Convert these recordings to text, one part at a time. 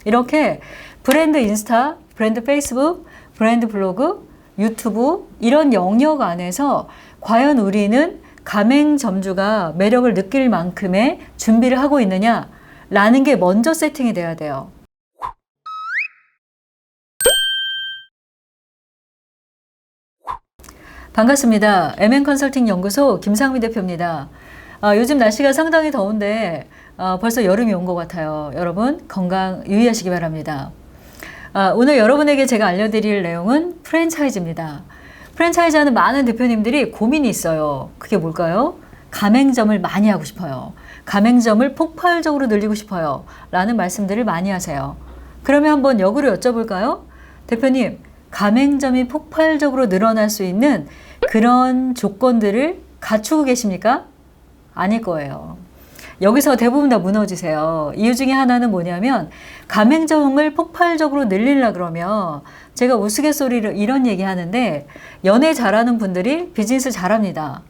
이렇게 브랜드 인스타, 브랜드 페이스북, 브랜드 블로그, 유튜브 이런 영역 안에서 과연 우리는 가맹점주가 매력을 느낄 만큼의 준비를 하고 있느냐 라는 게 먼저 세팅이 돼야 돼요. 반갑습니다. MN컨설팅 연구소 김상미 대표입니다. 요즘 날씨가 상당히 더운데 벌써 여름이 온 것 같아요. 여러분 건강 유의하시기 바랍니다. 오늘 여러분에게 제가 알려드릴 내용은 프랜차이즈입니다. 프랜차이즈 하는 많은 대표님들이 고민이 있어요. 그게 뭘까요? 가맹점을 많이 하고 싶어요. 가맹점을 폭발적으로 늘리고 싶어요. 라는 말씀들을 많이 하세요. 그러면 한번 역으로 여쭤볼까요? 대표님, 가맹점이 폭발적으로 늘어날 수 있는 그런 조건들을 갖추고 계십니까? 아닐 거예요. 여기서 대부분 다 무너지세요. 이유 중에 하나는 뭐냐면 가맹점을 폭발적으로 늘리려고 그러면 제가 우스갯소리로 이런 얘기 하는데 연애 잘하는 분들이 비즈니스 잘합니다.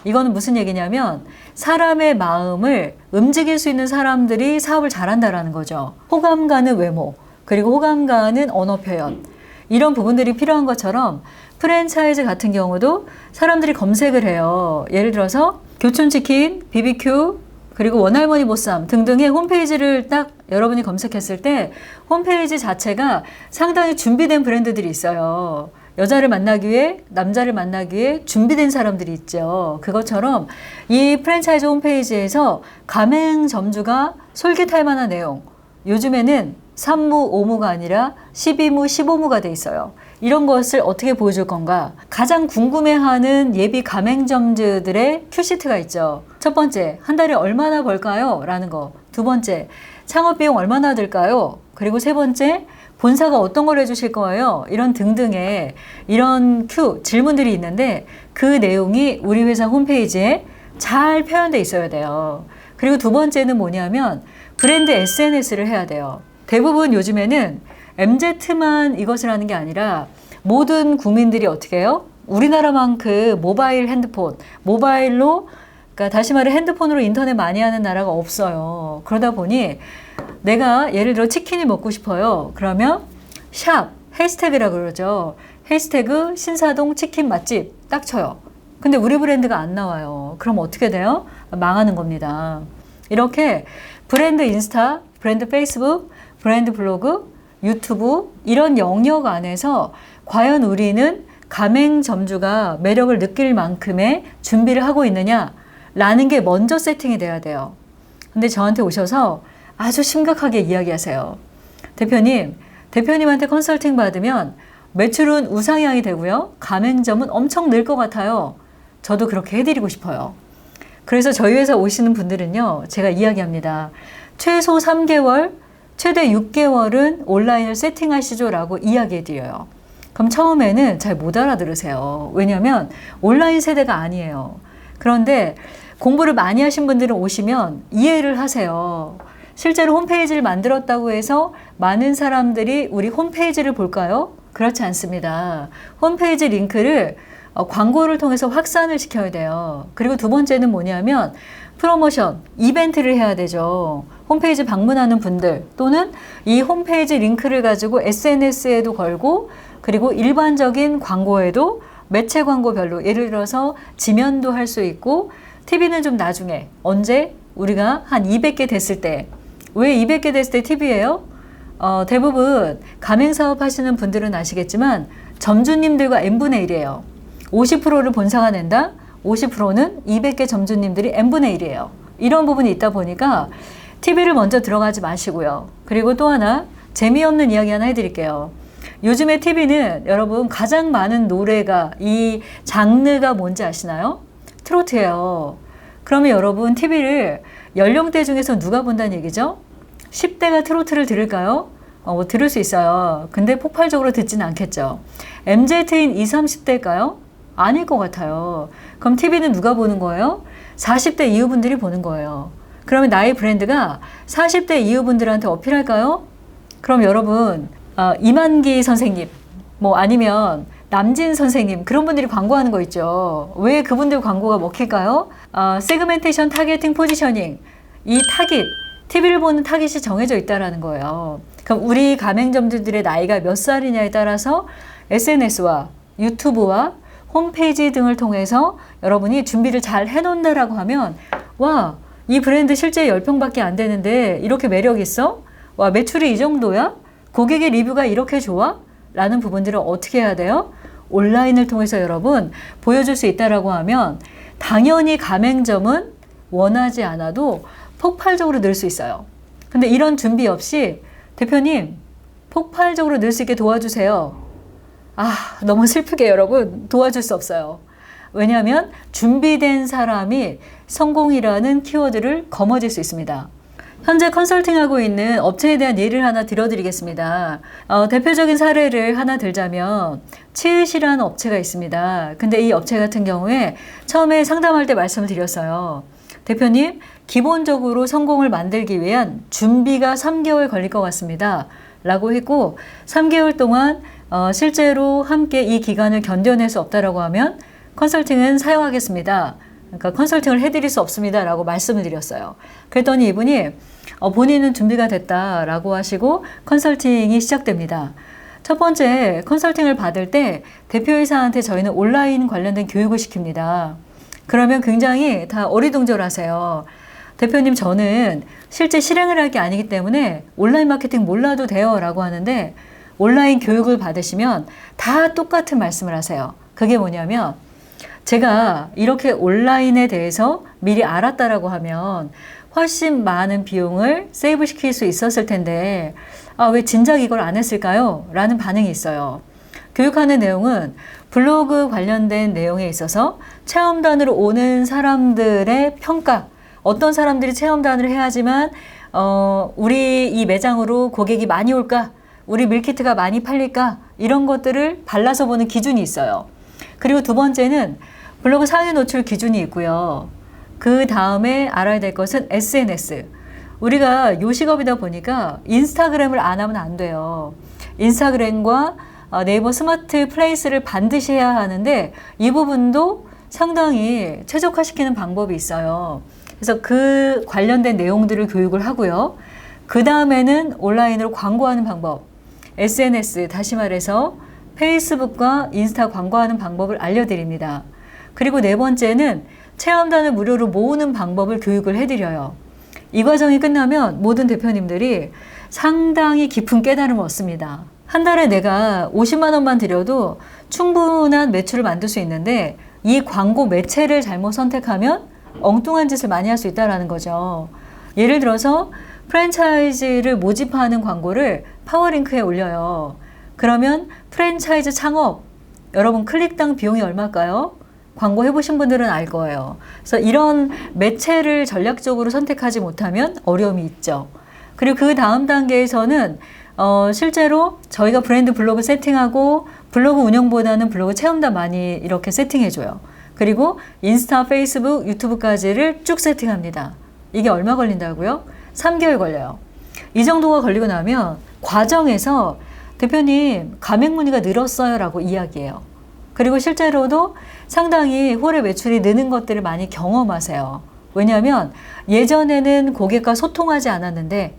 이거는 무슨 얘기냐면 사람의 마음을 움직일 수 있는 사람들이 사업을 잘한다라는 거죠. 호감 가는 외모, 그리고 호감 가는 언어 표현 이런 부분들이 필요한 것처럼 프랜차이즈 같은 경우도 사람들이 검색을 해요. 예를 들어서 교촌치킨, BBQ, 그리고 원할머니 보쌈 등등의 홈페이지를 딱 여러분이 검색했을 때 홈페이지 자체가 상당히 준비된 브랜드들이 있어요. 여자를 만나기 위해, 남자를 만나기 위해 준비된 사람들이 있죠. 그것처럼 이 프랜차이즈 홈페이지에서 가맹점주가 솔깃할 만한 내용, 요즘에는 3무, 5무가 아니라 12무, 15무가 돼 있어요. 이런 것을 어떻게 보여줄 건가? 가장 궁금해하는 예비 가맹점주들의 큐시트가 있죠. 첫 번째, 한 달에 얼마나 벌까요? 라는 거. 두 번째, 창업비용 얼마나 들까요? 그리고 세 번째, 본사가 어떤 걸 해주실 거예요? 이런 등등의 이런 질문들이 있는데 그 내용이 우리 회사 홈페이지에 잘 표현되어 있어야 돼요. 그리고 두 번째는 뭐냐면 브랜드 SNS를 해야 돼요. 대부분 요즘에는 MZ만 이것을 하는 게 아니라 모든 국민들이 어떻게 해요? 우리나라만큼 모바일 핸드폰, 모바일로, 그러니까 다시 말해 핸드폰으로 인터넷 많이 하는 나라가 없어요. 그러다 보니 내가 예를 들어 치킨이 먹고 싶어요. 그러면 샵, 해시태그라고 그러죠. 해시태그 신사동 치킨 맛집 딱 쳐요. 근데 우리 브랜드가 안 나와요. 그럼 어떻게 돼요? 망하는 겁니다. 이렇게 브랜드 인스타, 브랜드 페이스북, 브랜드 블로그, 유튜브 이런 영역 안에서 과연 우리는 가맹점주가 매력을 느낄 만큼의 준비를 하고 있느냐 라는 게 먼저 세팅이 돼야 돼요. 근데 저한테 오셔서 아주 심각하게 이야기하세요. 대표님한테 컨설팅 받으면 매출은 우상향이 되고요. 가맹점은 엄청 늘 것 같아요. 저도 그렇게 해드리고 싶어요. 그래서 저희 회사 오시는 분들은요. 제가 이야기합니다. 최소 3개월, 최대 6개월은 온라인을 세팅하시죠 라고 이야기해드려요. 그럼 처음에는 잘 못 알아들으세요. 왜냐하면 온라인 세대가 아니에요. 그런데 공부를 많이 하신 분들은 오시면 이해를 하세요. 실제로 홈페이지를 만들었다고 해서 많은 사람들이 우리 홈페이지를 볼까요? 그렇지 않습니다. 홈페이지 링크를 광고를 통해서 확산을 시켜야 돼요. 그리고 두 번째는 뭐냐면 프로모션, 이벤트를 해야 되죠. 홈페이지 방문하는 분들 또는 이 홈페이지 링크를 가지고 SNS에도 걸고 그리고 일반적인 광고에도 매체 광고별로 예를 들어서 지면도 할 수 있고 TV는 좀 나중에 언제 우리가 한 200개 됐을 때 왜 200개 됐을 때 TV예요? 대부분 가맹사업 하시는 분들은 아시겠지만 점주님들과 N분의 1이에요. 50%를 본사가 낸다? 50%는 200개 점주님들이 N분의 1이에요. 이런 부분이 있다 보니까 TV를 먼저 들어가지 마시고요. 그리고 또 하나 재미없는 이야기 하나 해드릴게요. 요즘에 TV는 여러분 가장 많은 노래가 이 장르가 뭔지 아시나요? 트로트예요. 그러면 여러분 TV를 연령대 중에서 누가 본다는 얘기죠? 10대가 트로트를 들을까요? 들을 수 있어요. 근데 폭발적으로 듣지는 않겠죠. MZ인 20, 30대일까요? 아닐 것 같아요. 그럼 TV는 누가 보는 거예요? 40대 이후분들이 보는 거예요. 그러면 나의 브랜드가 40대 이후분들한테 어필할까요? 그럼 여러분 이만기 선생님 뭐 아니면 남진 선생님 그런 분들이 광고하는 거 있죠. 왜 그분들 광고가 먹힐까요? 세그멘테이션 타겟팅 포지셔닝 이 타깃 TV를 보는 타깃이 정해져 있다라는 거예요. 그럼 우리 가맹점주들의 나이가 몇 살이냐에 따라서 SNS와 유튜브와 홈페이지 등을 통해서 여러분이 준비를 잘 해놓는다라고 하면 와, 이 브랜드 실제 10평밖에 안 되는데 이렇게 매력 있어? 와, 매출이 이 정도야? 고객의 리뷰가 이렇게 좋아? 라는 부분들을 어떻게 해야 돼요? 온라인을 통해서 여러분 보여줄 수 있다라고 하면 당연히 가맹점은 원하지 않아도 폭발적으로 늘 수 있어요. 근데 이런 준비 없이 대표님 폭발적으로 늘 수 있게 도와주세요. 아, 너무 슬프게 여러분 도와줄 수 없어요. 왜냐하면 준비된 사람이 성공이라는 키워드를 거머쥘 수 있습니다. 현재 컨설팅하고 있는 업체에 대한 예를 하나 들어드리겠습니다. 대표적인 사례를 하나 들자면 치읓이라는 업체가 있습니다. 근데 이 업체 같은 경우에 처음에 상담할 때 말씀을 드렸어요. 대표님, 기본적으로 성공을 만들기 위한 준비가 3개월 걸릴 것 같습니다. 라고 했고 3개월 동안 실제로 함께 이 기간을 견뎌낼 수 없다라고 하면 컨설팅은 사용하겠습니다. 그러니까 컨설팅을 해드릴 수 없습니다. 라고 말씀을 드렸어요. 그랬더니 이분이 본인은 준비가 됐다라고 하시고 컨설팅이 시작됩니다. 첫 번째 컨설팅을 받을 때 대표이사한테 저희는 온라인 관련된 교육을 시킵니다. 그러면 굉장히 다 어리둥절하세요. 대표님, 저는 실제 실행을 할 게 아니기 때문에 온라인 마케팅 몰라도 돼요 라고 하는데 온라인 교육을 받으시면 다 똑같은 말씀을 하세요. 그게 뭐냐면 제가 이렇게 온라인에 대해서 미리 알았다라고 하면 훨씬 많은 비용을 세이브 시킬 수 있었을 텐데 왜 진작 이걸 안 했을까요? 라는 반응이 있어요. 교육하는 내용은 블로그 관련된 내용에 있어서 체험단으로 오는 사람들의 평가, 어떤 사람들이 체험단을 해야지만 우리 이 매장으로 고객이 많이 올까? 우리 밀키트가 많이 팔릴까? 이런 것들을 발라서 보는 기준이 있어요. 그리고 두 번째는 블로그 상위 노출 기준이 있고요. 그 다음에 알아야 될 것은 SNS. 우리가 요식업이다 보니까 인스타그램을 안 하면 안 돼요. 인스타그램과 네이버 스마트 플레이스를 반드시 해야 하는데 이 부분도 상당히 최적화시키는 방법이 있어요. 그래서 그 관련된 내용들을 교육을 하고요. 그 다음에는 온라인으로 광고하는 방법, SNS, 다시 말해서 페이스북과 인스타 광고하는 방법을 알려드립니다. 그리고 네 번째는 체험단을 무료로 모으는 방법을 교육을 해드려요. 이 과정이 끝나면 모든 대표님들이 상당히 깊은 깨달음을 얻습니다. 한 달에 내가 50만 원만 들여도 충분한 매출을 만들 수 있는데 이 광고 매체를 잘못 선택하면 엉뚱한 짓을 많이 할 수 있다는 거죠. 예를 들어서 프랜차이즈를 모집하는 광고를 파워링크에 올려요. 그러면 프랜차이즈 창업, 여러분 클릭당 비용이 얼마일까요? 광고 해보신 분들은 알 거예요. 그래서 이런 매체를 전략적으로 선택하지 못하면 어려움이 있죠. 그리고 그 다음 단계에서는 실제로 저희가 브랜드 블로그 세팅하고 블로그 운영보다는 블로그 체험단 많이 이렇게 세팅해줘요. 그리고 인스타, 페이스북, 유튜브까지를 쭉 세팅합니다. 이게 얼마 걸린다고요? 3개월 걸려요. 이 정도가 걸리고 나면 과정에서 대표님 가맹 문의가 늘었어요 라고 이야기해요. 그리고 실제로도 상당히 홀의 매출이 느는 것들을 많이 경험하세요. 왜냐하면 예전에는 고객과 소통하지 않았는데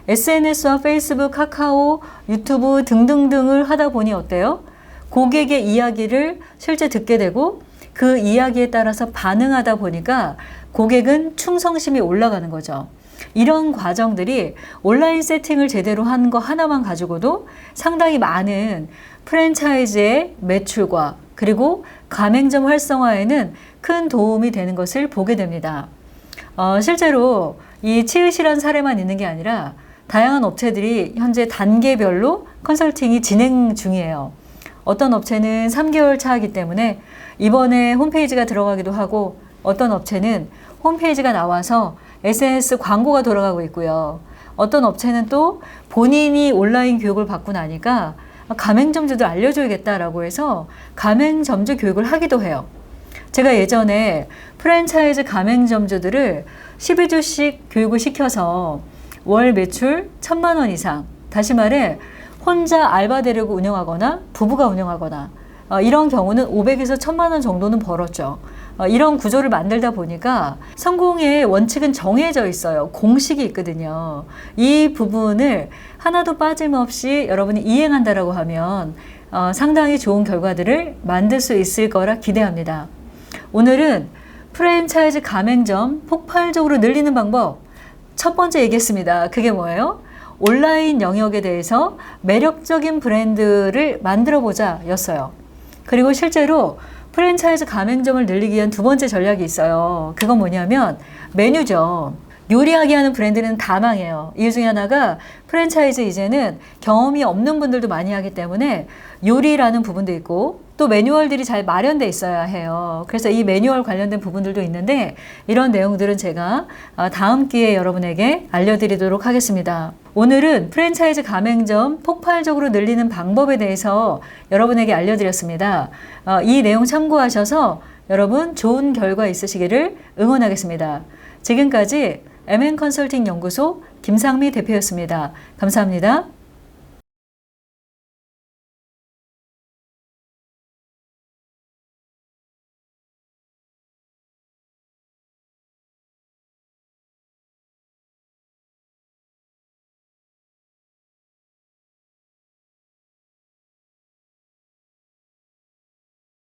SNS와 페이스북, 카카오, 유튜브 등등등을 하다 보니 어때요? 고객의 이야기를 실제 듣게 되고 그 이야기에 따라서 반응하다 보니까 고객은 충성심이 올라가는 거죠. 이런 과정들이 온라인 세팅을 제대로 한 거 하나만 가지고도 상당히 많은 프랜차이즈의 매출과 그리고 가맹점 활성화에는 큰 도움이 되는 것을 보게 됩니다. 실제로 이 치읓이라는 사례만 있는 게 아니라 다양한 업체들이 현재 단계별로 컨설팅이 진행 중이에요. 어떤 업체는 3개월 차이기 때문에 이번에 홈페이지가 들어가기도 하고 어떤 업체는 홈페이지가 나와서 SNS 광고가 돌아가고 있고요. 어떤 업체는 또 본인이 온라인 교육을 받고 나니까 가맹점주들 알려줘야겠다라고 해서 가맹점주 교육을 하기도 해요. 제가 예전에 프랜차이즈 가맹점주들을 12주씩 교육을 시켜서 월 매출 1,000만 원 이상, 다시 말해 혼자 알바 데리고 운영하거나 부부가 운영하거나 이런 경우는 500에서 1,000만 원 정도는 벌었죠. 이런 구조를 만들다 보니까 성공의 원칙은 정해져 있어요. 공식이 있거든요. 이 부분을 하나도 빠짐없이 여러분이 이행한다라고 하면 상당히 좋은 결과들을 만들 수 있을 거라 기대합니다. 오늘은 프랜차이즈 가맹점 폭발적으로 늘리는 방법 첫 번째 얘기했습니다. 그게 뭐예요? 온라인 영역에 대해서 매력적인 브랜드를 만들어보자 였어요. 그리고 실제로 프랜차이즈 가맹점을 늘리기 위한 두 번째 전략이 있어요. 그건 뭐냐면 메뉴죠. 요리하게 하는 브랜드는 다 망해요. 이유 중에 하나가 프랜차이즈 이제는 경험이 없는 분들도 많이 하기 때문에 요리라는 부분도 있고 또 매뉴얼들이 잘 마련돼 있어야 해요. 그래서 이 매뉴얼 관련된 부분들도 있는데 이런 내용들은 제가 다음 기회에 여러분에게 알려드리도록 하겠습니다. 오늘은 프랜차이즈 가맹점 폭발적으로 늘리는 방법에 대해서 여러분에게 알려드렸습니다. 이 내용 참고하셔서 여러분 좋은 결과 있으시기를 응원하겠습니다. 지금까지 MN컨설팅 연구소 김상미 대표였습니다. 감사합니다.